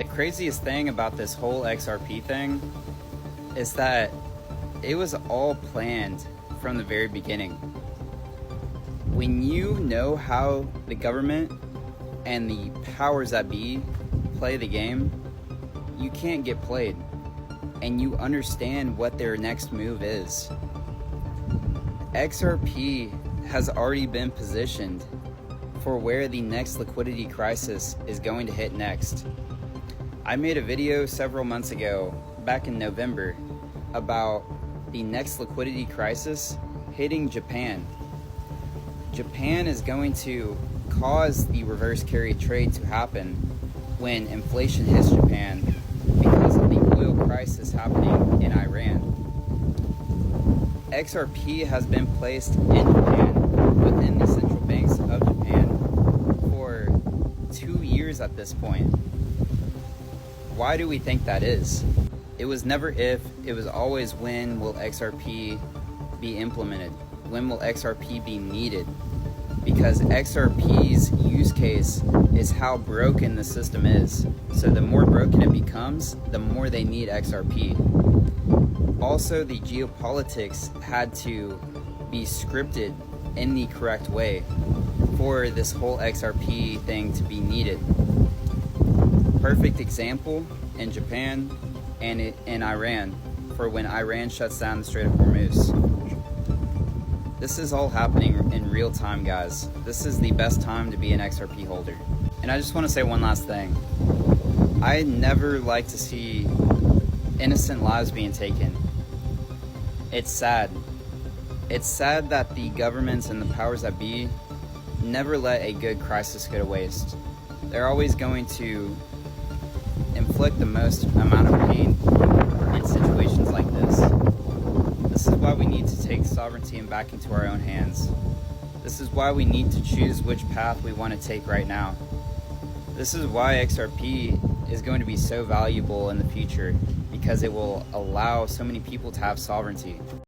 The craziest thing about this whole XRP thing is that it was all planned from the very beginning. When you know how the government and the powers that be play the game, you can't get played, and you understand what their next move is. XRP has already been positioned for where the next liquidity crisis is going to hit next. I made a video several months ago, back in November, about the next liquidity crisis hitting Japan. Japan is going to cause the reverse carry trade to happen when inflation hits Japan because of the oil crisis happening in Iran. XRP has been placed in Japan, within the central banks of Japan, for 2 years at this point. Why do we think that is? It was never if, it was always when will XRP be implemented? When will XRP be needed? Because XRP's use case is how broken the system is. So the more broken it becomes, the more they need XRP. Also, the geopolitics had to be scripted in the correct way for this whole XRP thing to be needed. Perfect example in Japan and in Iran for when Iran shuts down the Strait of Hormuz. This is all happening in real time, guys. This is the best time to be an XRP holder. And I just want to say one last thing. I never like to see innocent lives being taken. It's sad. It's sad that the governments and the powers that be never let a good crisis go to waste. They're always going to inflict the most amount of pain in situations like this. This is why we need to take sovereignty and back into our own hands. This is why we need to choose which path we want to take right now. This is why XRP is going to be so valuable in the future, because it will allow so many people to have sovereignty.